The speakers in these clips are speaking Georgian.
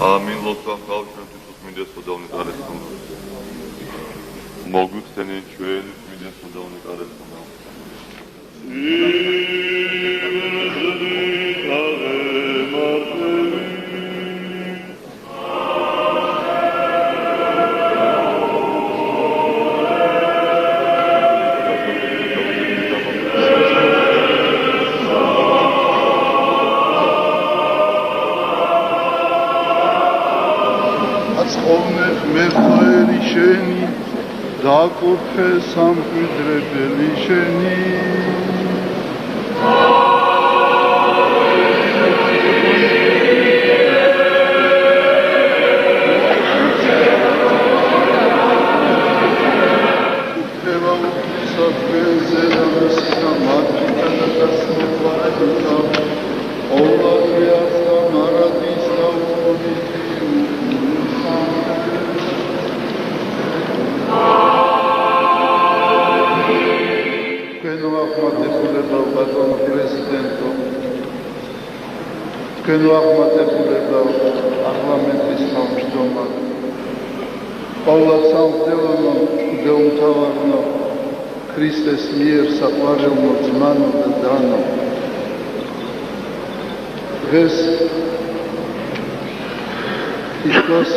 Amin. Lotsa xalq ჩვენთვის მინდეს ხოდავნეტარეს ხომ. მოგვიხსენე ჩვენ მინდეს ხოდავნეტარეს ხომ. Დაკურთხე სამკვიდრებელი შენი თქვენ აღმატებულება პარლამენტის თავმჯდომარე პავლე სამღვდელო მთავარნო ქრისტეს მიერ საყვარელო ძმანო და დანო დღეს Христос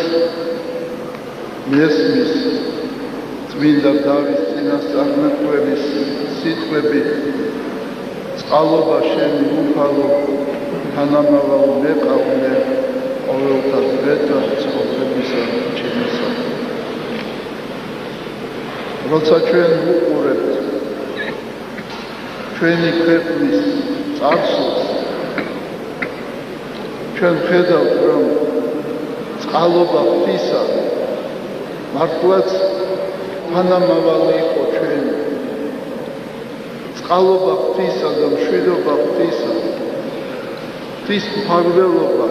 მესმის წმინდა დავის წინასწარმეტყველის სიტყვები წყალობა შენი უფალო თანამავალ მეყავლე ყოველთა დღეთა ცხოვრებისა ჩემისა როცა ჩვენ ვუყურებთ ჩვენი ქვეყნის წარსულს ჩვენ ვხედავთ რომ წყალობა ღვთისა მართლაც თანამავალი იყო ჩვენი წყალობა ღვთისა და მშვიდობა ღვთისა ღვთის მფარველობა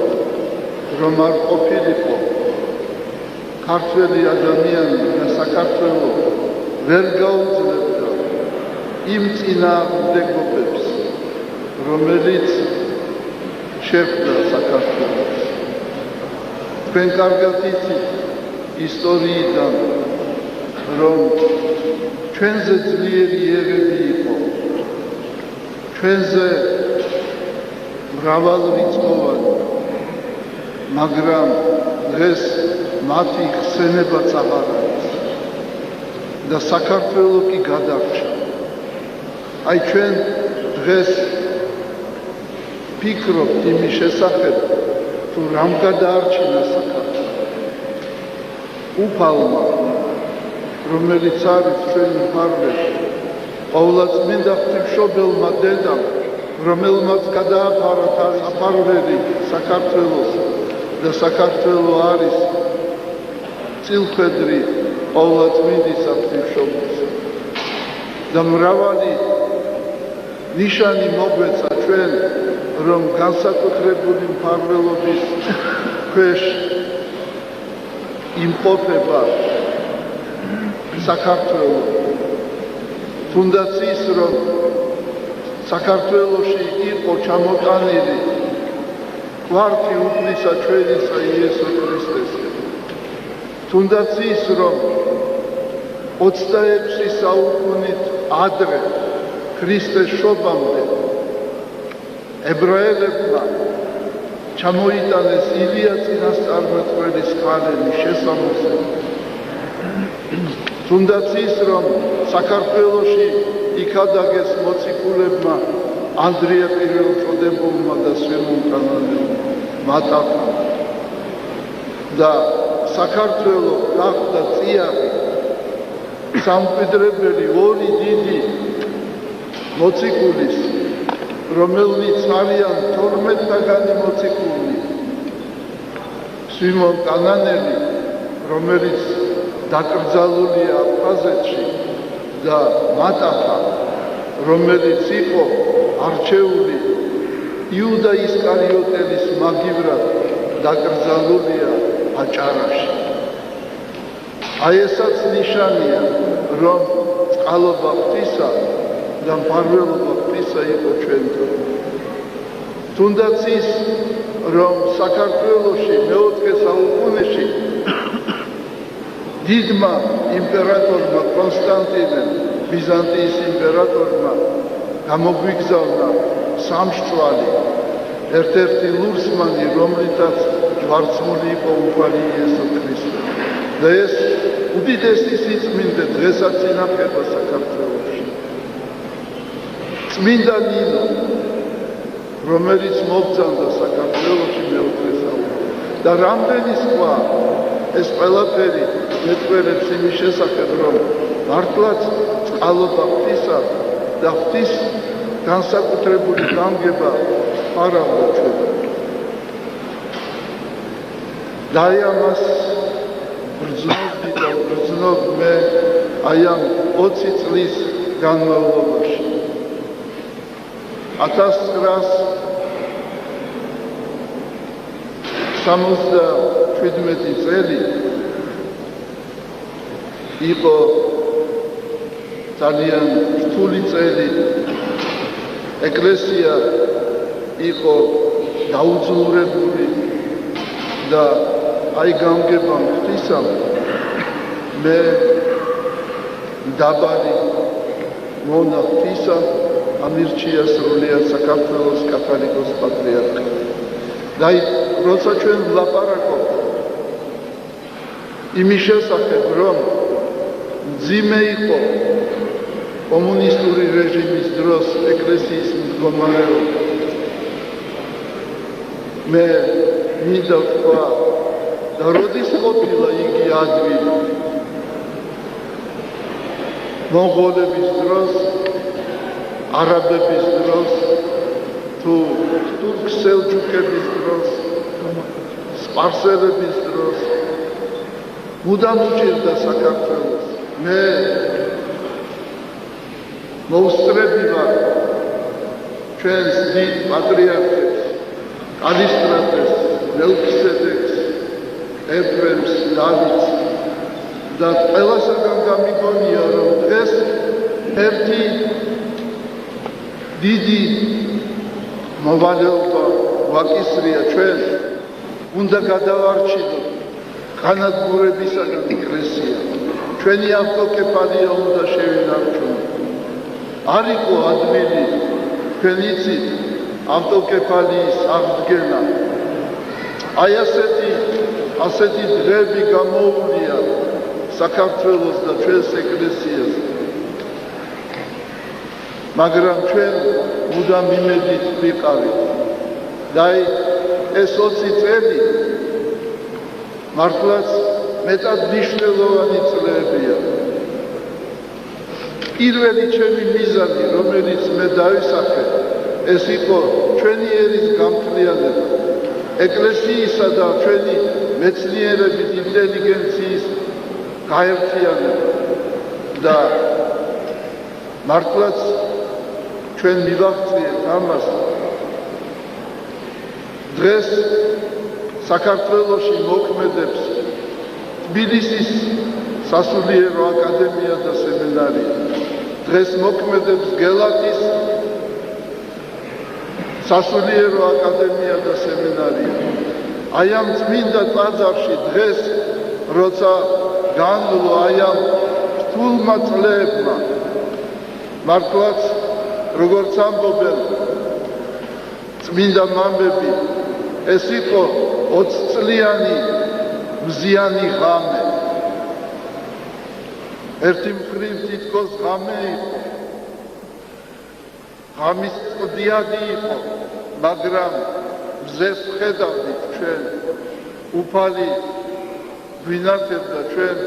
რომ არ ყოფილიყო ქართველი ადამიანი და საქართველო ვერ გაუძლებდა იმ წინააღმდეგობებს რომელიც შეხვდა საქართველოს თქვენ კარგად იცით ისტორიიდან რომ ჩვენზე ძლიერი იერები იყო ჩვენზე მრავალრიცხოვანი მაგრამ დღეს მათი ხსენებაც აღარ არის და საქართველო კი გადარჩა აი ჩვენ დღეს ფიქრობთ იმის შესახებ თუ რამ გადაარჩინა საქართველო უფალმა რომელიც არის ჩვენი მფარველი ყოვლადწმინდა ღვთისმშობელმა დედამ რომელმაც გადააფარა თავის საფარველი საქართველოს და საქართველო არის წილხვედრი ყოვლადწმინდის ღვთისმშობლის და მრავალი ნიშანი მოგვეცა ჩვენ რომ განსაკუთრებული მფარველობის ქვეშ იმყოფება საქართველო თუნდაც ის რომ საქართველოში იყო ჩამოტანილი კვართი უფლისა ჩვენისა იესო ქრისტესკენ თუნდაც ის რომ 26 საუკუნით ადრე ქრისტეს შობამდე ებრაელებმა ჩამოიტანეს ილია წინასწარმეტყველის ქალები შესამოსები თუნდაც ის რომ საქართველოში იქადაგეს მოციქულებმა ანდრია პირველწოდებულმა და სვიმონკანონელმა მატარებმა და საქართველო გახდა წიაღი სამკვიდრებელი ორი დიდი მოციქულის რომელნიც არიან 12-დაგანი მოციქული სვიმონ კანანელი რომელიც დაკრძალულია აფხაზეთში და მატახა, რომელიც იყო არჩეული იუდა ისკარიოტელის მაგივრად დაკრძალულია აჭარაში. აი ესაც ნიშანია, რომ წყალობა ღვთისა და მფარველობა ღვთისა იყო ჩვენთან. თუნდაც ის, რომ საქართველოში მეოთხე საუკუნეში დიდმა იმპერატორმა კონსტანტინემ, ბიზანტიის იმპერატორმა გამოგვიგზავნა სამშწვარი, ერთ-ერთი ლურსმანი, რომლითაც ჯვარცმული იყო უფალი იესო ქრისტე. და ეს უდიდესი სიწმინდე დღესაც ინახება საქართველოში. წმინდა ნინო, რომელიც მობრძანდა საქართველოში მეოთხე საუკუნეში. და რამდენი სხვა ეს ყველაფერი მეტყველებს იმის შესახებ, რომ მართლაც წყალობა ღვთისა და ღვთის განსაკუთრებული გამგება არავა ჩვენ. და აი ამას ბრძნობდი და ბრძნობ მე აი ამ 20 წლის განმავლობაში. 1977 წელი იყო ძალიან რთული წელი. ეკლესია იყო დაუძლურებული და აი გამგებამ ღვთისამ მე დაბალი მონა ღვთისა ამირჩია სრულიად საქართველოს კათოლიკოს პატრიარქი. და როცა ჩვენ ვლაპარაკობთ იმის შესახებ, რომ მძიმე იყო კომუნისტური რეჟიმის დროს ეკლესიის მდგომარეობა, მე მინდა ვთქვა, და როდის ყოფილა იგი ადვილი მონღოლების დროს, არაბების დროს, თუ თურქ-სელჯუკების დროს, სპარსელების დროს, მუდამ უჭირდა საქართველოს. მე მოუსწრები ვარ ჩვენს დიდ პატრიარქებს, კალისტრატეს, მელქისედეკს, ეფრემს, დავითს და ყველასაგან გამიგონია, რომ დღეს ერთი დიდი მოვალეობა ვაკისრია ჩვენ, უნდა გადავარჩინოთ განადგურებისაგან ეკლესია. ჩვენი ავტოკეფალია უნდა შევინარჩუნოთ. არ იყო ადვილი, თქვენ იცით, ავტოკეფალიის აღდგენა. აი ასეთი დღეები გამოუვლია საქართველოს და ჩვენს ეკლესიას. მაგრამ ჩვენ მუდამ იმედით ვიყავით. და ეს 20 წელი მართლაც მეტად მნიშვნელოვანი წლებია. პირველი ჩემი მიზანი, რომელიც მე დავისახე, ეს იყო ჩვენი ერის გამთლიანება, ეკლესიისა და ჩვენი მეცნიერების ინტელიგენციის გაერთიანება და მართლაც ჩვენ მივაღწიეთ ამას. დღეს საქართველოში მოქმედებს თბილისის სასულიერო აკადემია და სემინარია. დღეს მოქმედებს გელათის სასულიერო აკადემია და სემინარია. აი ამ წმინდა ტაძარში დღეს, როცა განვლო აი ამ რთულმა წლებმა, მართლაც როგორც ამბობენ წმინდა მამები, ეს იყო 20 წლიანი მზიანი ღამე. ერთი მხრივ თითქოს ღამე იყო, ღამის წვდიადი იყო, მაგრამ მზეს ვხედავდით ჩვენ, უფალი გვინათებდა ჩვენ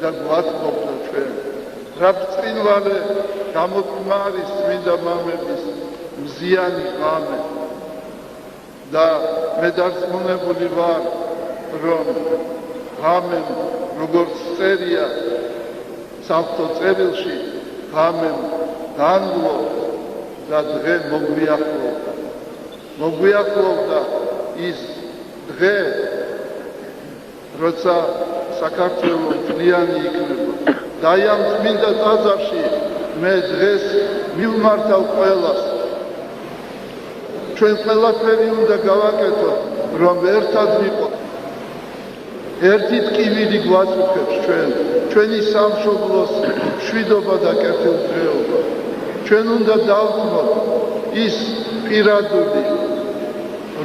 და გვათმობდა ჩვენ. რა ბრწყინვალე გამოთქმა არის წმინდა მამების მზიანი ღამე. და მე დარწმუნებული ვარ, რომ ღამემ როგორც წერია სამთო წერილში, ღამემ განვლო და დღე მოგვიახლოვდა ის დღე, როცა საქართველო მთლიანი იქნება. და ამ წმინდა ტაძარში მე დღეს მივმართავ ყველას. ჩვენ ყველაფერი უნდა გავაკეთოთ, რომ ერთად ვიყოთ. ერთი ტკივილი გვაწუხებს ჩვენი სამშობლოს მშვიდობა და კეთილდღეობა. ჩვენ უნდა დავთმოთ ის პირადული,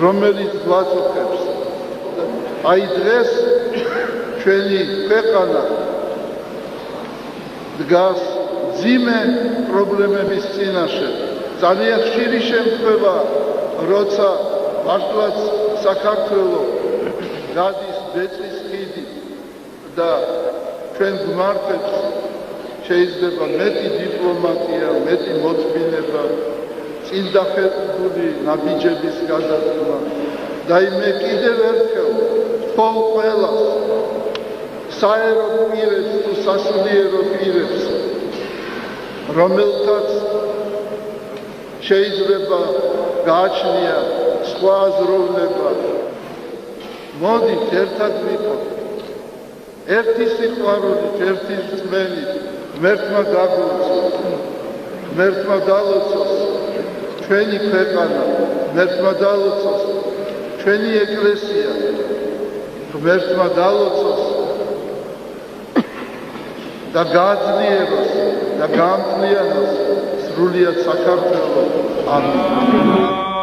რომელიც გვაწუხებს. აი დღეს ჩვენი ქვეყანა დგას ძიმე პრობლემების წინაშე. ძალიან ხშირი შემთხვევა, როცა მართლაც საქართველო გადის ბეწვის ხიდით და ჩვენ გვმართებს შეიძლება მეტი დიპლომატია, მეტი მოწმინება, წინდახედული ნაბიჯების გადადგმა. და მე კიდევ ერთხელ ვთხოვ ყველას, საერო პირებს თუ სასულიერო პირებს, რომელთაც შეიძლება გააჩნია სხვა აზროვნება, მოდით ერთად ვიყოთ, ერთი სიყვარულით, ერთი რწმენით, ღმერთმა დაგლოცოს, ღმერთმა დალოცოს ჩვენი ქვეყანა, ღმერთმა დალოცოს ჩვენი ეკლესია, ღმერთმა დალოცოს და გააძლიეროს და გაამთლიანოს სრულიად საქართველო. ამინ.